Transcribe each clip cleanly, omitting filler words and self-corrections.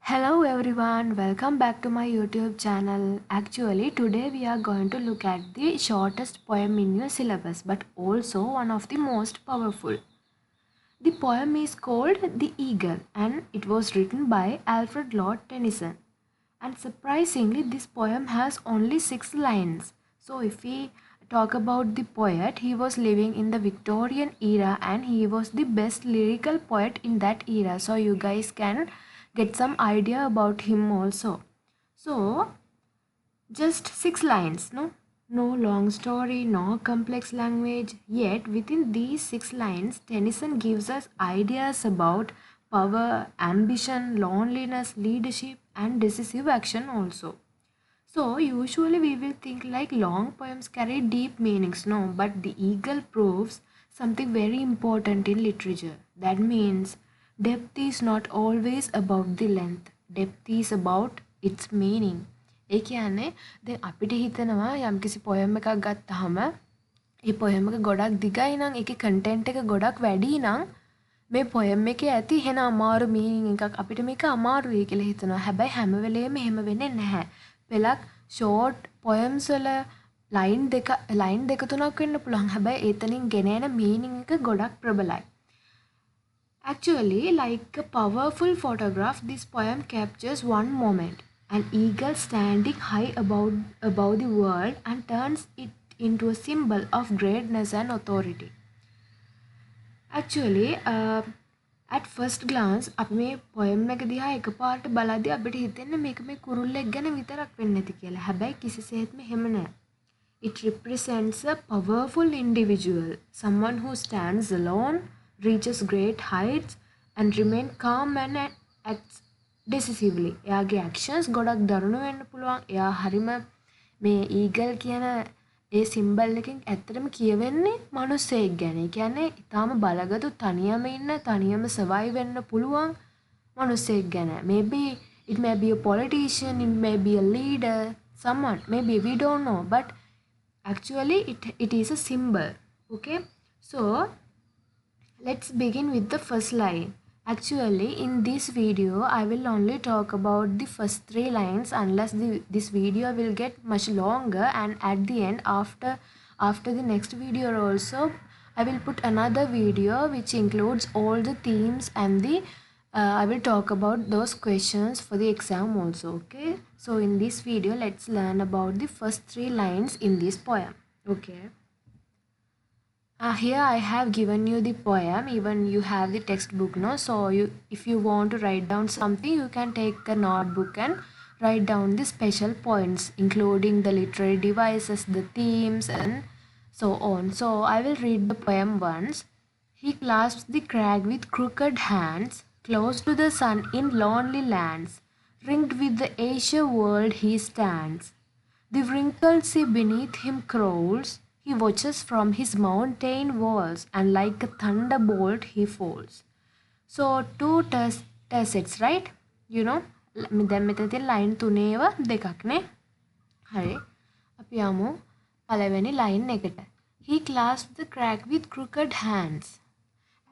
Hello everyone, welcome back to my YouTube channel. Actually, today we are going to look at the shortest poem in your syllabus, but also one of the most powerful. The poem is called The Eagle and it was written by Alfred Lord Tennyson. And surprisingly, this poem has only 6 lines. So, if we talk about the poet, he was living in the Victorian era and he was the best lyrical poet in that era. So, you guys can get some idea about him also. So, just 6 lines, no? No long story, no complex language. Yet, within these 6 lines, Tennyson gives us ideas about power, ambition, loneliness, leadership, and decisive action also. So, usually we will think like long poems carry deep meanings, no? But the eagle proves something very important in literature. That means depth is not always about the length, depth is about its meaning. ඒ කියන්නේ දැන් අපිට හිතනවා යම්කිසි පොයම් එකක් ගත්තාම ඒ පොයම් එක ගොඩක් දිගයි නම් ඒකේ කන්ටෙන්ට් එක ගොඩක් වැඩි නම් මේ පොයම් එකේ ඇති වෙන අමාරු මීනින් එකක් අපිට මේක අමාරුයි කියලා හිතනවා. හැබැයි හැම වෙලේම එහෙම වෙන්නේ නැහැ. පෙලක් ෂෝට් පොයම්ස් වල ලයින් දෙක තුනක් වෙන්න පුළුවන්. හැබැයි එතනින් ගෙන එන මීනින් එක ගොඩක් ප්‍රබලයි. Actually, like a powerful photograph, this poem captures one moment. An eagle standing high above the world and turns it into a symbol of greatness and authority. Actually, at first glance, අපි මේ poem එක දිහා එකපාරට බලද්දී අපිට හිතෙන්නේ මේක මේ කුරුල්ලෙක් ගැන විතරක් වෙන්නේ නැති කියලා. හැබැයි කිසිසේත්ම එහෙම නෑ. It represents a powerful individual, someone who stands alone, reaches great heights and remain calm and acts decisively. එයාගේ actions ගොඩක් දරුණු වෙන්න පුළුවන්. එයා හරිම මේ eagle කියන ඒ සිම්බල් එකෙන් ඇත්තටම කියවෙන්නේ මිනිස්සෙක් ගැන. ඒ කියන්නේ ඊටාම බලගතු තනියම ඉන්න තනියම survive වෙන්න පුළුවන් මිනිස්සෙක් ගැන. Maybe it may be a politician, it may be a leader, someone, maybe we don't know, but actually it is a symbol. Okay, so let's begin with the first line. Actually, in this video, I will only talk about the first 3 lines unless this video will get much longer, and at the end, after the next video also, I will put another video which includes all the themes and I will talk about those questions for the exam also. Okay, so in this video, let's learn about the first 3 lines in this poem. Okay. Here I have given you the poem, even you have the textbook, no? So if you want to write down something, you can take a notebook and write down the special points, including the literary devices, the themes, and so on. So I will read the poem once. He clasps the crag with crooked hands, close to the sun in lonely lands, ringed with the azure world he stands. The wrinkled sea beneath him crawls. He watches from his mountain walls, and like a thunderbolt he falls. So two tessets, right? You know, දැන් මෙතන තියෙන line තුනේව දෙකක් නේ. හරි. අපි යමු පළවෙනි line එකට. He clasped the crag with crooked hands.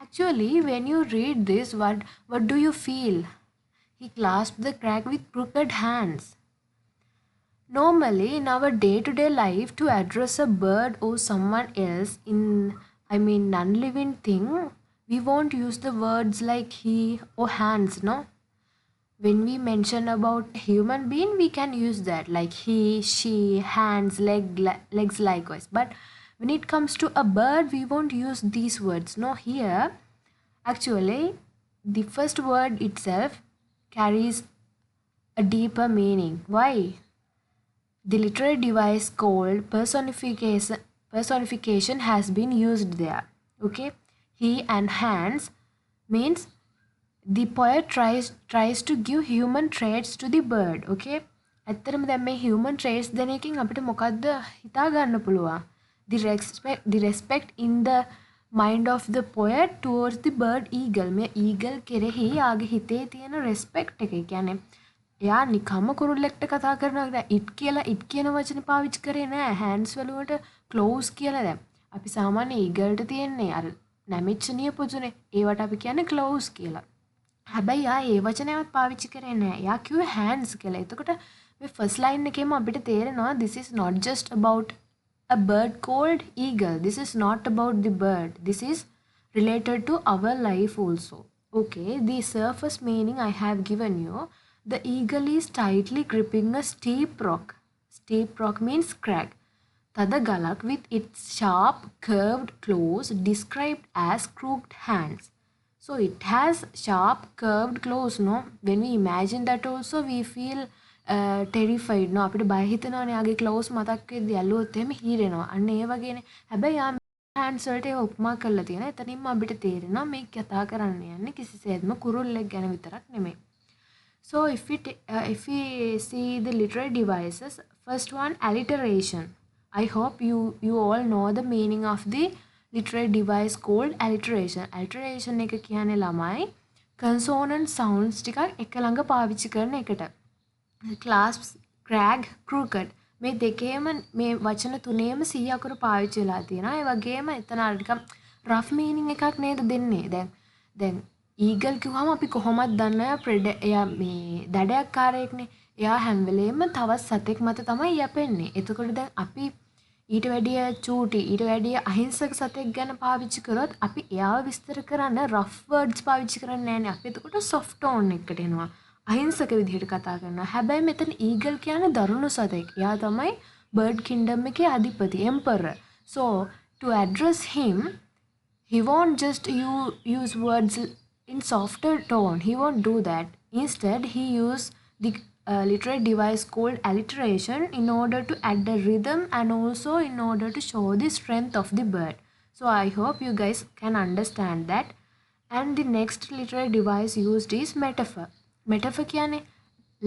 Actually, when you read this, what do you feel? He clasped the crag with crooked hands. Normally, in our day-to-day life, to address a bird or someone else non-living thing, we won't use the words like he or hands, no? When we mention about human being, we can use that like he, she, hands, legs likewise. But when it comes to a bird, we won't use these words, no? Here, actually, the first word itself carries a deeper meaning. Why? The literary device called personification has been used there. Okay, he and hands means the poet tries to give human traits to the bird. Okay, ඇත්තටම දැන් මේ human traits දෙන එකෙන් අපිට මොකද්ද හිතා ගන්න පුළුවන්? The respect in the mind of the poet towards the bird eagle. මේ eagle කෙරෙහි යාගේ හිතේ තියෙන respect එක. ඒ කියන්නේ එයා නිකම්ම කුරුල්ලෙක්ට කතා කරනවා නේද? ඉට් කියන වචනේ පාවිච්චි කරේ නෑ. hands වලට close කියලා දැන්. අපි සාමාන්‍ය eagle ට තියෙන්නේ අර නැමිච්ච නියපොතුනේ. ඒවට අපි කියන්නේ close කියලා. හැබැයි යා ඒ වචනයවත් පාවිච්චි කරේ නැහැ. යා කිව්වේ hands කියලා. එතකොට මේ first line එකේම අපිට තේරෙනවා this is not just about a bird called eagle. This is not about the bird. This is related to our life also. Okay, the surface meaning I have given you. The eagle is tightly gripping a steep rock. Steep rock means crag. Tada galak with its sharp curved claws described as crooked hands. So it has sharp curved claws, no? When we imagine that also we feel terrified, no? අපිට බය හිතෙනවානේ යාගේ claws මතක් වෙද්දී ඇල්ලුවොත් එහෙම හීරෙනවා. අන්න ඒ වගේනේ. හැබැයි යා hands වලට ඒක උපමා කරලා තියෙනවා. එතනින්ම අපිට තේරෙනවා මේ කතා කරන්න යන්නේ කිසිසේත්ම කුරුල්ලෙක් ගැන විතරක් නෙමෙයි. So if we see the literary devices, first one alliteration. I hope you all know the meaning of the literary device called alliteration. Alliteration එක කියන්නේ ළමයි consonant sounds ටිකක් එක ළඟ පාවිච්චි කරන එකට. clasps, crag, crooked මේ දෙකේම මේ වචන තුනේම 100 අකුරු පාවිච්චි වෙලා තියෙනවා. ඒ වගේම එතන අර ටිකක් rough meaning එකක් නේද දෙන්නේ. දැන් ඊගල් කිව්වම අපි කොහොමද දන්නේ එයා මේ දඩයක්කාරයෙක්නේ. එයා හැම වෙලේම තවත් සතෙක් මත තමයි යැපෙන්නේ. එතකොට දැන් අපි ඊට වැඩිය චූටි ඊට වැඩිය අහිංසක සතෙක් ගැන පාවිච්චි කරොත් අපි එයාව විස්තර කරන්න rough words පාවිච්චි කරන්නේ නැහැනේ. අපි එතකොට soft tone එකකට එනවා. අහිංසක විදිහට කතා කරනවා. හැබැයි මෙතන ඊගල් කියන්නේ දරුණු සතෙක්. එයා තමයි bird kingdom එකේ අධිපති emperor. So to address him he won't just use words in softer tone. He won't do that. Instead he use the literary device called alliteration in order to add a rhythm and also in order to show the strength of the bird. So I hope you guys can understand that. And the next literary device used is metaphor. Metaphor කියන්නේ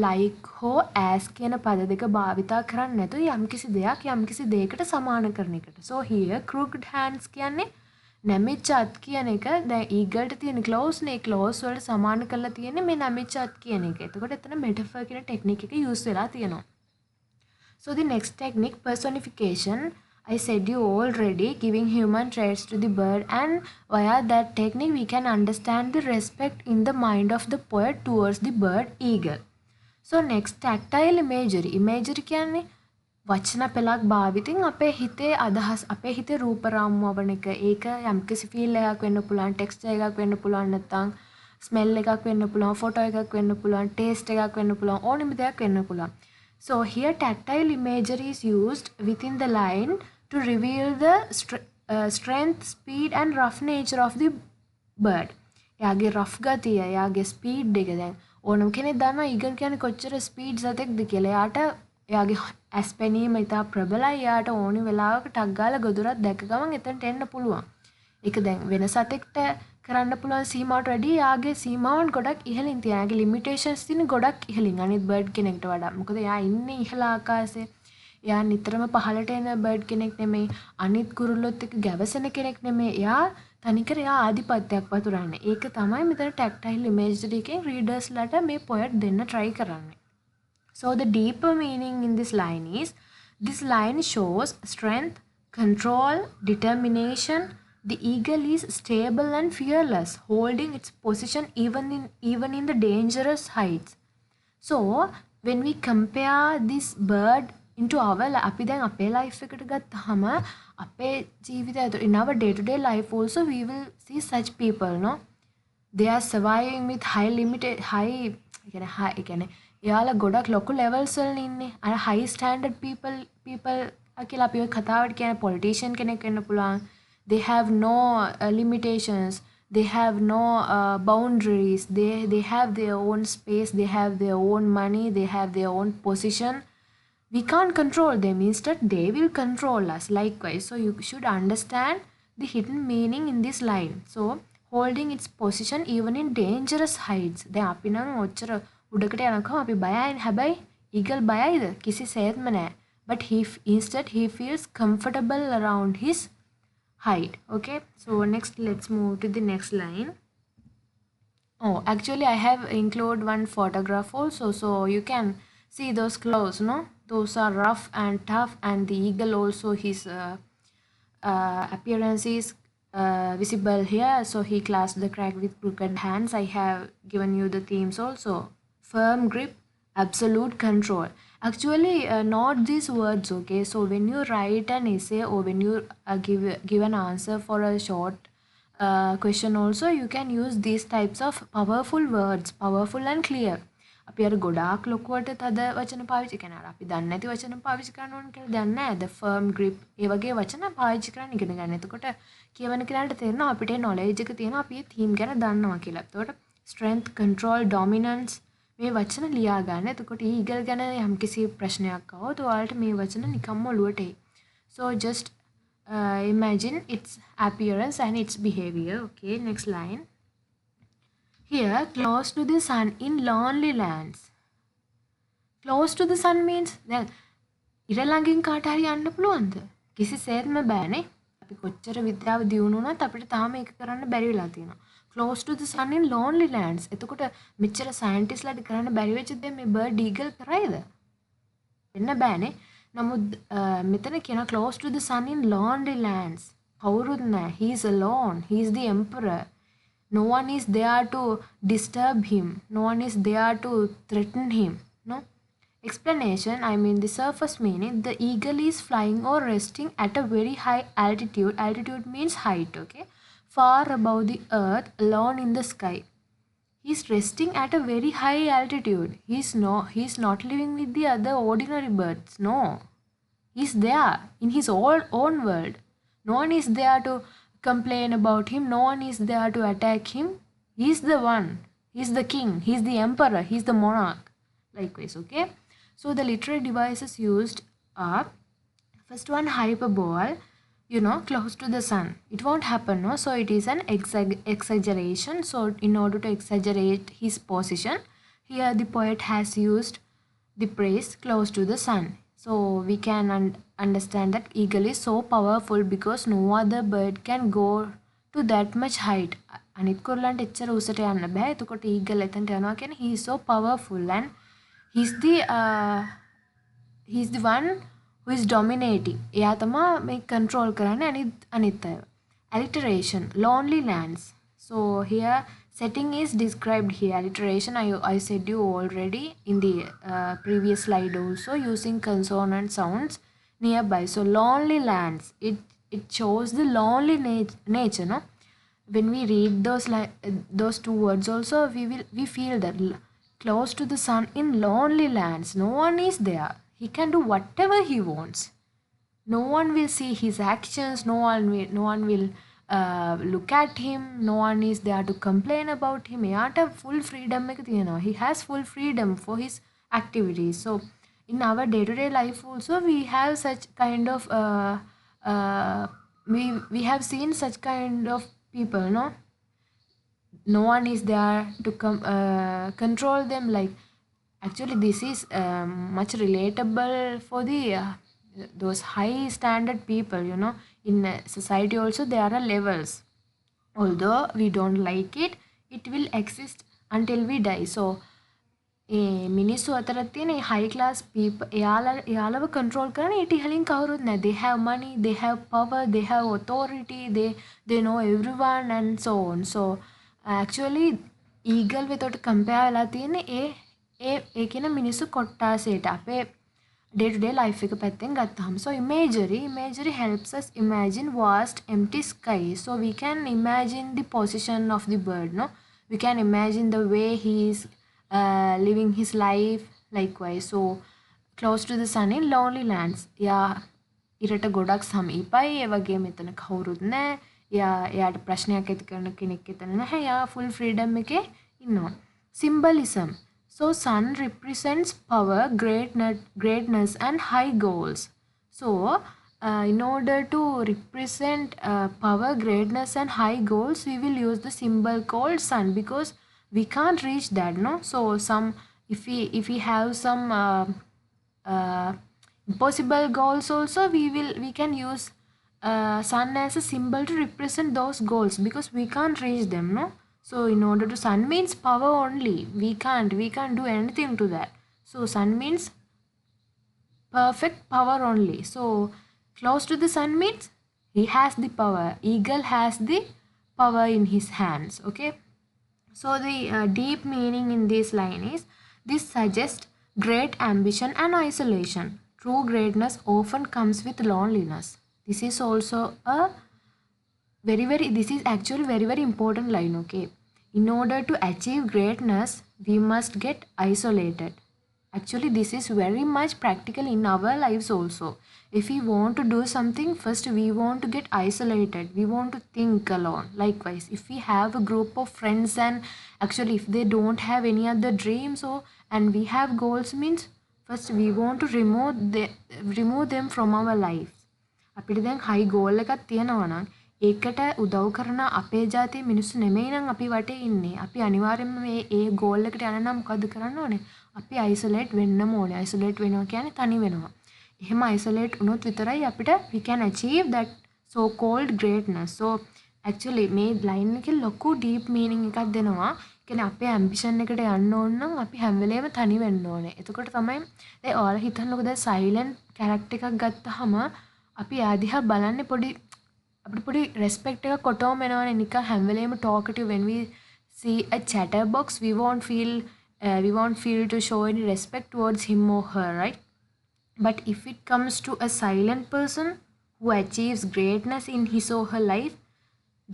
like හෝ as කියන පද දෙක භාවිතා කරන්නේ නැතුව යම්කිසි දෙයක් යම්කිසි දෙයකට සමාන කරන එකට. So here crooked hands කියන්නේ නැමිච්ච අත් කියන එක දැන් ඊගල්ට තියෙන claws නේ claws වලට සමාන කරලා තියෙන්නේ මේ නැමිච්ච අත් කියන එක. එතකොට එතන metaphor කියන ටෙක්නික් එක use වෙලා තියෙනවා. So the next technique personification. I said you already giving human traits to the bird, and via that technique we can understand the respect in the mind of the poet towards the bird eagle. So next tactile imagery. Imagery කියන්නේ වචන පෙළක් භාවිතින් අපේ හිතේ අදහස් අපේ හිතේ රූප රාමුවවන එක. ඒක යම්කිසි ෆීල් එකක් වෙන්න පුළුවන්, ටෙක්ස්චර් එකක් වෙන්න පුළුවන්, නැත්නම් ස්මෙල් එකක් වෙන්න පුළුවන්, ෆොටෝ එකක් වෙන්න පුළුවන්, ටේස්ට් එකක් වෙන්න පුළුවන්, ඕනෙම දෙයක් වෙන්න පුළුවන්. So here tactile imagery is used within the line to reveal the strength, speed and rough nature of the bird. එයාගේ rough ගතිය, එයාගේ speed එක දැන් ඕනම කෙනෙක් දන්නවා ඊගල් කියන්නේ කොච්චර speed සතෙක්ද කියලා. එයාට එයාගේ ඇස් පෙනීම ඉතා ප්‍රබලයි. එයාට ඕනි වෙලාවක ටක් ගාලා ගොදුරක් දැක ගමන් එතනට එන්න පුළුවන්. ඒක දැන් වෙන සතෙක්ට කරන්න පුළුවන් සීමාවට වැඩිය එයාගේ සීමාවන් ගොඩක් ඉහළින් තියෙනවා. එයාගේ limitations තියෙන ගොඩක් ඉහළින් අනිත් bird කෙනෙක්ට වඩා. මොකද එයා ඉන්නේ ඉහළ ආකාශයේ. එයා නිතරම පහළට එන bird කෙනෙක් නෙමෙයි. අනිත් කුරුල්ලොත් එක්ක ගැවසෙන කෙනෙක් නෙමෙයි. එයා තනිකර එයා ආධිපත්‍යයක් වතුරන්නේ. ඒක තමයි මෙතන tactile imagery එකෙන් readers ලට මේ poet දෙන්න try කරන්නේ. So the deeper meaning in this line is, this line shows strength, control, determination. The eagle is stable and fearless, holding its position even in the dangerous heights. So when we compare this bird into our අපි දැන් අපේ life එකට ගත්තාම අපේ ජීවිතය ඇතුළේ in our day to day life also we will see such people, no? They are surviving with high එයාලා ගොඩක් ලොකු levels වල ඉන්නේ. අර high standard people කියලා අපි ඔය කතාවට කියන politician කෙනෙක් වෙන්න පුළුවන්. They have no limitations. They have no boundaries. They have their own space. They have their own money. They have their own position. We can't control them. Instead, they will control us. Likewise, so you should understand the hidden meaning in this line. So holding its position even in dangerous heights. දැන් අපි නම් ඔච්චර උඩකට යනකම් අපි බයයි. හැබැයි eagle බයයිද? කිසිසේත්ම නැහැ. But instead he feels comfortable around his height. Okay, so next let's move to the next line. Oh, actually I have included one photograph also, so you can see those claws, no? Those are rough and tough, and the eagle also his appearance is visible here. So he clasped the crack with crooked hands. I have given you the themes also. Firm grip, absolute control. Actually, not these words, okay? So when you write an essay or when you give an answer for a short question also, you can use these types of powerful words, powerful and clear. අපි අර ගොඩාක් ලොකුවට තද වචන පාවිච්චි කරන අර අපි දන්නේ නැති වචන පාවිච්චි කරන්න ඕන කියලා දන්නේ නැහැ. The firm grip ඒ වගේ වචන පාවිච්චි කරන්න ඉගෙන ගන්න. එතකොට කියවන කෙනාට තේරෙනවා අපිට knowledge එක තියෙනවා අපි මේ theme ගැන දන්නවා කියලා. එතකොට strength, control, dominance මේ වචන ලියා ගන්න. එතකොට eagle ගැන යම්කිසි ප්‍රශ්නයක් આવොත් ඔයාලට මේ වචන නිකම්ම ඔලුවට එයි. So just imagine its appearance and its behavior. Okay, next line. Here, close to the sun in lonely lands. Close to the sun means දැන් ඉර ළඟින් කාට හරි යන්න පුළුවන්ද? කිසිසේත්ම බෑනේ. අපි කොච්චර විද්‍යාව දියුණු වුණත් අපිට තාම ඒක කරන්න බැරි වෙලා තියෙනවා. Close to the sun in lonely lands. එතකොට මෙච්චර සයන්ටිස්ට්ලාට කරන්න බැරි වෙච්ච දේ මේ බර්ඩ් ඊගල් කරයිද? වෙන්න බෑනේ. නමුත් මෙතන කියන close to the sun in lonely lands. කවුරුත් නැහැ. He is alone. He is the emperor. No one is there to disturb him. No one is there to threaten him. No? Explanation, I mean the surface meaning, the eagle is flying or resting at a very high altitude. Altitude means height, okay? Far above the earth, alone in the sky. He's resting at a very high altitude. He's not living with the other ordinary birds. No. He's there in his own world. No one is there to complain about him. No one is there to attack him. He's the one. He's the king. He's the emperor. He's the monarch. Likewise, okay? So the literary devices used are, first one, hyperbole, close to the sun. It won't happen, no? So it is an exaggeration. So in order to exaggerate his position, here the poet has used the phrase close to the sun. So we can understand that eagle is so powerful because no other bird can go to that much height. අනිත් කොල්ලන්ට එච්චර උසට යන්න බෑ. එතකොට eagle එතනට යනවා කියන්නේ he is so powerful and he's the one who is dominating. එයා තමයි මේ control කරන්නේ අනිත් අයව. Alliteration, lonely lands. So here setting is described here. Alliteration I said you already in the previous slide also, using consonant sounds nearby. So lonely lands, it shows the lonely nature, no? When we read those two words also, we feel that close to the sun in lonely lands, no one is there. He can do whatever he wants. No one will see his actions. No one will look at him. No one is there to complain about him. එයාට full freedom එක තියෙනවා. He has full freedom for his activities. So in our day-to-day life also, we have such kind of we have seen such kind of people, no? No one is there to control them. Like, actually this is much relatable for the those high standard people, in society also there are levels. Although we don't like it, it will exist until we die. So මිනිස්සු අතර තියෙන high class people එයාලව control කරන ඊට ඉහළින් කවුරුත් නැහැ. They have money, they have power, they have authority, they know everyone and so on. So actually eagle වෙතට compare වෙලා තියෙන්නේ ඒ කියන මිනිස්සු කොට්ටාසයට අපේ day-to-day life එක පැත්තෙන් ගත්තාම. So imagery helps us imagine vast empty sky. So we can imagine the position of the bird, no? We can imagine the way he is living his life. Likewise, so close to the sun in lonely lands. ඉරට ගොඩක් සමීපයි. ඒ වගේ මෙතන කවුරුත් නැහැ. එයාට ප්‍රශ්නයක් ඇති කරන කෙනෙක් එතන නැහැ. එයා full freedom එකේ ඉන්නවා. Symbolism. So sun represents power, greatness and high goals. So in order to represent power, greatness and high goals, we will use the symbol called sun because we can't reach that, no? So if we have some impossible goals also, we can use sun as a symbol to represent those goals because we can't reach them, no? So in order to, sun means power only. We can't do anything to that. So sun means perfect power only. So close to the sun means He has the power. Eagle has the power in his hands. Okay. So the deep meaning in this line is this suggests great ambition and isolation. True greatness often comes with loneliness. This is also a this is actually very important line. Okay, in order to achieve greatness we must get isolated. Actually this is very much practical in our lives also. If we want to do something, first we want to get isolated, we want to think alone. Likewise, if we have a group of friends and actually if they don't have any other dreams or and we have goals, means first we want to remove them from our life. අපිට දැන් හයි goal එකක් තියෙනවා නම් ඒකට උදව් කරන අපේ ජාතියේ මිනිස්සු නෙමෙයි නම් අපි වටේ ඉන්නේ. අපි අනිවාර්යයෙන්ම මේ ගෝල් එකට යන්න නම් මොකද්ද කරන්න ඕනේ? අපි අයිසොලේට් වෙන්නම ඕනේ. අයිසොලේට් වෙනවා කියන්නේ තනි වෙනවා. එහෙම අයිසොලේට් වුණොත් විතරයි අපිට we can achieve that so called greatness. So actually මේ line එකේ ලොකු deep meaning එකක් දෙනවා. කියන්නේ අපේ ambition එකට යන්න ඕන නම් අපි හැම වෙලේම තනි වෙන්න ඕනේ. එතකොට තමයි දැන් ඔයාලා හිතන්නකෝ දැන් silent character එකක් ගත්තාම අපි ආදිහා බලන්නේ පොඩි අපිට පොඩි respect එකක් කොටවම එනවනේ. නිකන් හැම වෙලේම talkative. When we see a chatterbox we won't feel to show any respect towards him or her, right? But if it comes to a silent person who achieves greatness in his or her life,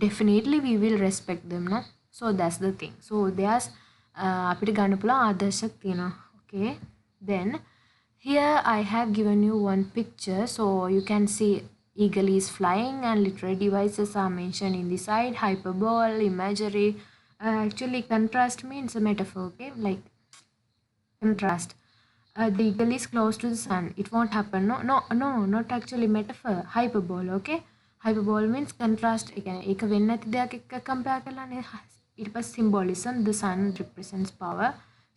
definitely we will respect them, no? So that's the thing. So there's අපිට ගන්න පුළුවන් ආදර්ශයක් තියෙනවා. Okay, then here I have given you one picture, so you can see eagle is flying and literary devices are mentioned in the side. Hyperbole, imagery, actually contrast means a metaphor. Okay, like contrast. The eagle is close to the sun, it won't happen. No, not actually metaphor. Hyperbole. Okay, hyperbole means contrast. එක වෙන්නේ නැති දෙයක් එක්ක compare කරලානේ. ඊට පස්සේ symbolism, the sun represents power.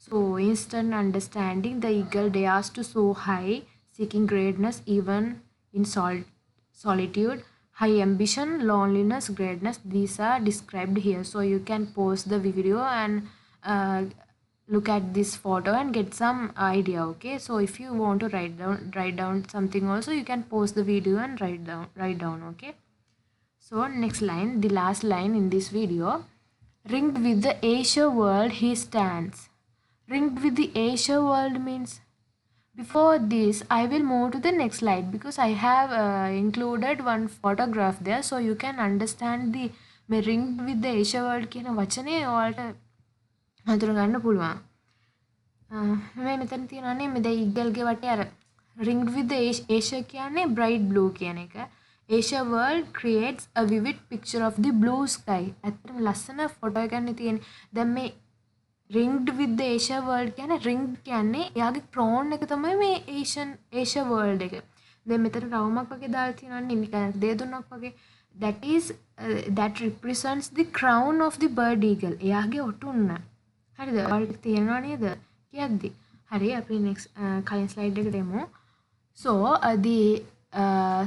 So instant understanding, the eagle dares to soar high, seeking greatness even in solitude. High ambition, loneliness, greatness, these are described here. So you can pause the video and look at this photo and get some idea. Okay, so if you want to write down something also, you can pause the video and write down. Okay, so next line, the last line in this video. Ringed with the Asia world he stands. Ringed with the Asia world means, before this I will move to the next slide because I have included one photograph there, so you can understand the ringed with the Asia world කියන වචනේ ඔයාලට හඳුනා ගන්න පුළුවන්. මේ මෙතන තියෙනවානේ මේ දැන් ඊගල්ගේ වටේ අර ringed with the Asia කියන්නේ bright blue කියන එක. Asia world creates a vivid picture of the blue sky. ඇත්තටම ලස්සන ෆොටෝ එකක් නේ තියෙන්නේ. දැන් මේ ringed with the Asia world කියන්නේ ringed කියන්නේ එයාගේ crown එක තමයි මේ Asia world එක. දැන් මෙතන රවුමක් වගේ දාලා තියෙනවානේ නිකන් දෙදුන්නක් වගේ. That represents the crown of the bird eagle. එයාගේ ඔටුන්න. හරිද? ඔයාලට තේරෙනව නේද? කියද්දි. හරි අපි next කලින් slide එකට එමු. So the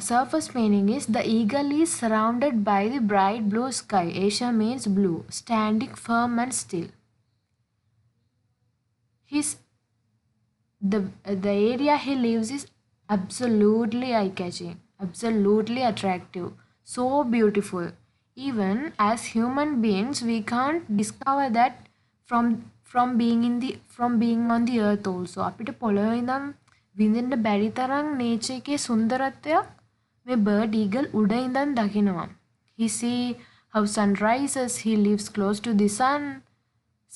surface meaning is the eagle is surrounded by the bright blue sky. Asia means blue, standing firm and still. The area he lives is absolutely eye-catching, absolutely attractive, so beautiful. Even as human beings we can't discover that from being on the earth also. අපිට පොළොවේ ඉඳන් විඳින්න බැරි තරම් nature එකේ සුන්දරත්වයක් මේ bird eagle උඩ ඉඳන් දකිනවා. He see how sun rises, he lives close to the sun.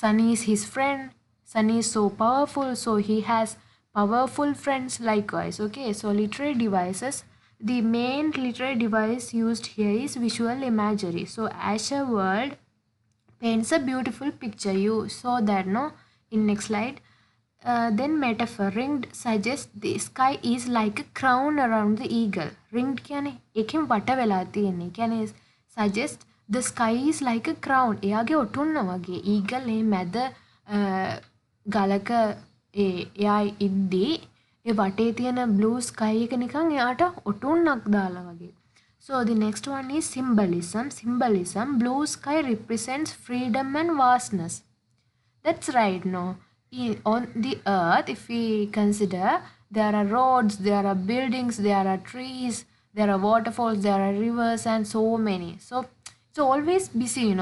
Sun is his friend. Sun is so powerful, so he has powerful friends likewise. Okay, so literary devices. The main literary device used here is visual imagery. So Asia world paints a beautiful picture. You saw that, no? In next slide. Then metaphor. Ringed suggests the sky is like a crown around the eagle. Ringed කියන්නේ එකෙන් වට වෙලා තියෙන්නේ. කියන්නේ suggest the sky is like a crown. එයාගේ ඔටුන්න වගේ. eagle මේ මැද ගලක එයා ඉද්දී ඒ වටේ තියෙන blue sky එක නිකන් එයාට ඔටුන්නක් දාලා වගේ. So the next one is symbolism. Blue sky represents freedom and vastness. That's right, no? On the earth, if we consider, there are roads, there are buildings, there are trees, there are waterfalls, there are rivers, and so many. So it's always busy,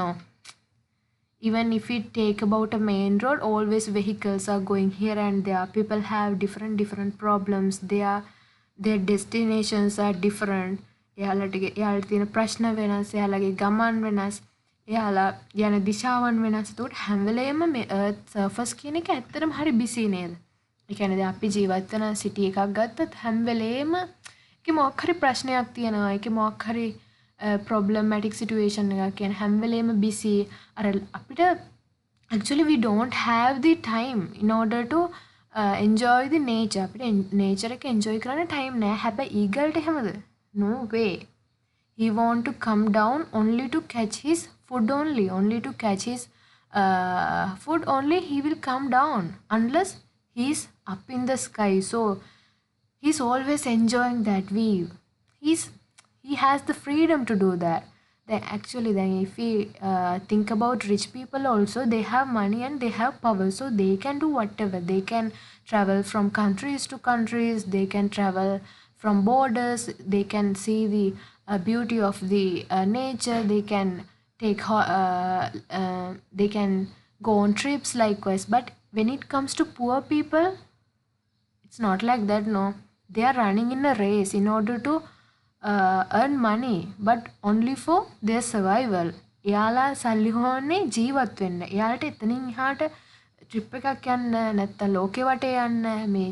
even if we take about a main road, always vehicles are going here and there. People have different problems. Their destinations are different. එයාලට තියෙන ප්‍රශ්න වෙනස්, එයාලගේ ගමන් වෙනස්, එයාලා යන දිශාවන් වෙනස්. ඒකට හැම වෙලේම මේ earth surface කියන එක ඇත්තටම හරි busy නේද? ඒ කියන්නේ දැන් අපි ජීවත් වෙන city එකක් ගත්තත් හැම වෙලේම ඒකේ මොකක් හරි ප්‍රශ්නයක් තියෙනවා. ඒකේ මොකක් හරි problematic situation එකක් කියන හැම වෙලේම busy. අර අපිට actually we don't have the time in order to enjoy the nature. අපිට nature එක enjoy කරන්න time නෑ. හැබැයි eagle ට එහෙමද? No way. He want to come down only to catch his food only to catch his food only. He will come down unless he's up in the sky. So he's always enjoying that view. He has the freedom to do that. Then if we think about rich people also, they have money and they have power, so they can do whatever. They can travel from countries to countries, they can travel from borders, they can see the beauty of the nature, they can they can go on trips likewise. But when it comes to poor people, it's not like that. No, they are running in a race in order to earn money, but only for their survival. එයාලා සල්ලි හොයන්නේ ජීවත් වෙන්න. එයාලට එතනින් එහාට trip එකක් යන්න නැත්නම් ලෝකෙ වටේ යන්න මේ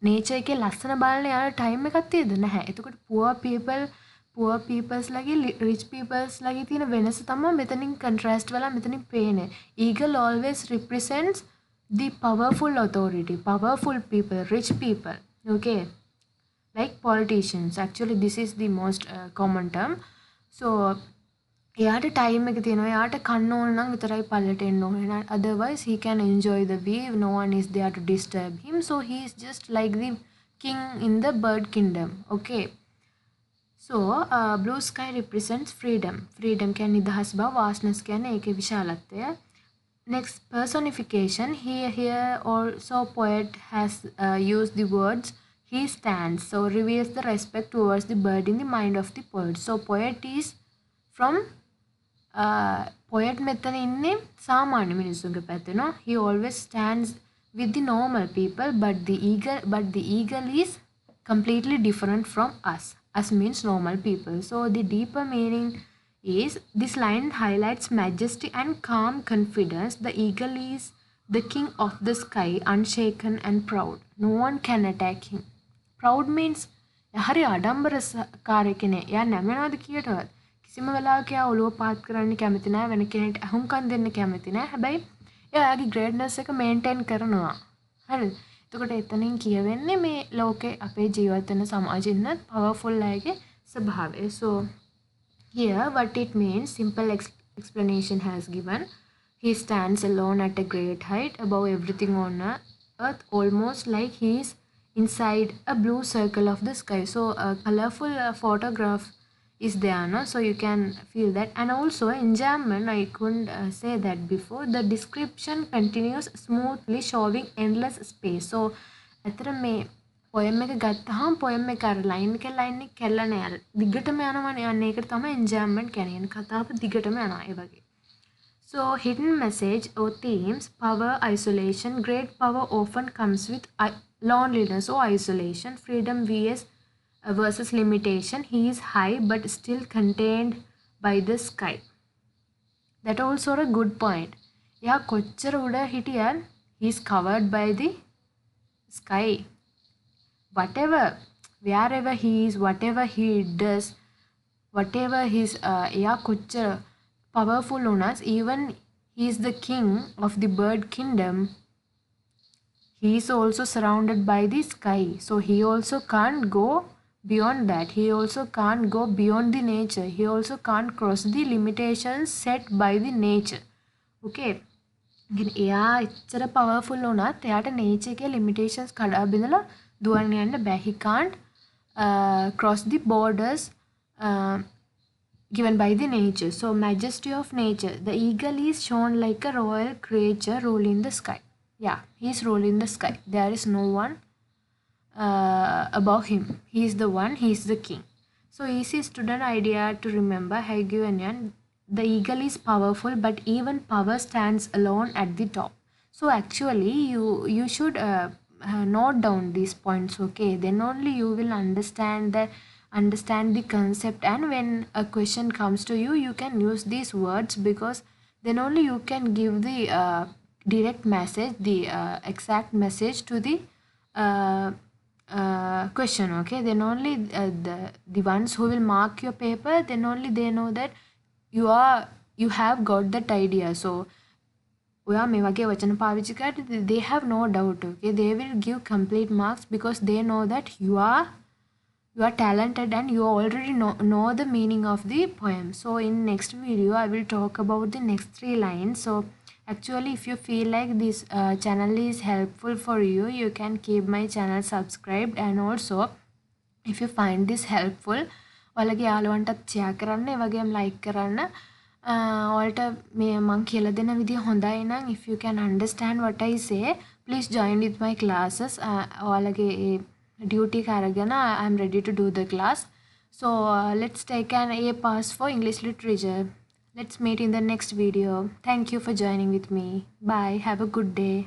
nature එකේ ලස්සන බලන්න යාළුවා time එකක් තියෙද නැහැ. එතකොට poor peoples ලගේ rich peoples ලගේ තියෙන වෙනස තමයි මෙතනින් contrast වෙලා මෙතනින් පේන්නේ. Eagle always represents the powerful authority, powerful people, rich people. Okay, like politicians. Actually this is the most common term. So එයාට time එක තියෙනවා. එයාට කන්න ඕන නම් විතරයි පල්ලට එන්න ඕනේ. Otherwise he can enjoy the view. No one is there to disturb him. So he is just like the king in the bird kingdom. Okay. So blue sky represents freedom. Freedom කියන්නේ නිදහස් බව, vastness කියන්නේ ඒකේ විශාලත්වය. Next, personification. Here also poet has used the words he stands. So reveals the respect towards the bird in the mind of the poet. So poet is from poet මෙතන ඉන්නේ සාමාන්‍ය මිනිස්සුන්ගේ පැත්තේ. He always stands with the normal people, but the eagle is completely different from us. Us means normal people. So the deeper meaning is this line highlights majesty and calm confidence. The eagle is the king of the sky, unshaken and proud. No one can attack him. Proud means හරි ආඩම්බරකාරී කෙනෙක්. එයා නැමෙනවද කියටවත්? කිසිම වෙලාවක එයා ඔලුව පාත් කරන්න කැමති නැහැ, වෙන කෙනෙක්ට අහුම්කම් දෙන්න කැමති නැහැ. හැබැයි එයාගේ ග්‍රේට්නස් එක මේන්ටේන් කරනවා. හරිද? එතකොට එතනින් කියවෙන්නේ මේ ලෝකේ අපේ ජීවත් වෙන සමාජෙන්නත් පවර්ෆුල් අයගේ ස්වභාවය. So here what it means, simple explanation has given. He stands alone at a great height above everything on earth, almost like he is inside a blue circle of the sky. So a colorful photograph is there, no? So you can feel that. And also enjambment, I couldn't say that before. The description continues smoothly, showing endless space. So අතර මේ poem එක ගත්තාම poem එක අර line එක කැල්ලන යාර දිගටම යනවනේ. යන්නේ ඒකට තමයි enjambment කියන්නේ. කතාව දිගටම යනවා ඒ වගේ. So hidden message or themes: power, isolation. Great power often comes with loneliness or isolation. Freedom versus limitation. He is high but still contained by the sky. That also a good point. Yeah, කොච්චර උඩ හිටියත් he is covered by the sky. Wherever he is, whatever he does, whatever his කොච්චර powerful වුණත්, even he is the king of the bird kingdom, he is also surrounded by the sky. So he also can't go beyond that. He also can't go beyond the nature. He also can't cross the limitations set by the nature. Okay. එයා එච්චර powerful වුණත් එයාට nature එකේ limitations කඩා බිඳලා දුවන්න යන්න බෑ. He can't cross the borders given by the nature. So majesty of nature. The eagle is shown like a royal creature ruling the sky. Yeah, he is ruling the sky. There is no one above him. He is the one, he is the king. So easy student idea to remember. Hegelian, the eagle is powerful, but even power stands alone at the top. So actually, you should note down these points. Okay, then only you will understand the concept. And when a question comes to you, you can use these words, because then only you can give the direct message, the exact message to the uh, question. Okay, then only the ones who will mark your paper, then only they know that you have got that idea. So ඔයා මේ වගේ වචන පාවිච්චි කරද්දී they have no doubt. Okay, they will give complete marks because they know that you are talented and you already know the meaning of the poem. So in next video I will talk about the next 3 lines. So actually, if you feel like this channel is helpful for you, you can keep my channel subscribed. And also, if you find this helpful, ඔයාලගේ යාළුවන්ටත් share කරන්න, ඒ වගේම like කරන්න. ඔයාලට මේ මං කියලා දෙන විදිය හොඳයි නම්, if you can understand what I say, please join with my classes. ඔයාලගේ duty එක අරගෙන I'm ready to do the class. So let's take an A pass for English literature. Let's meet in the next video. Thank you for joining with me. Bye. Have a good day.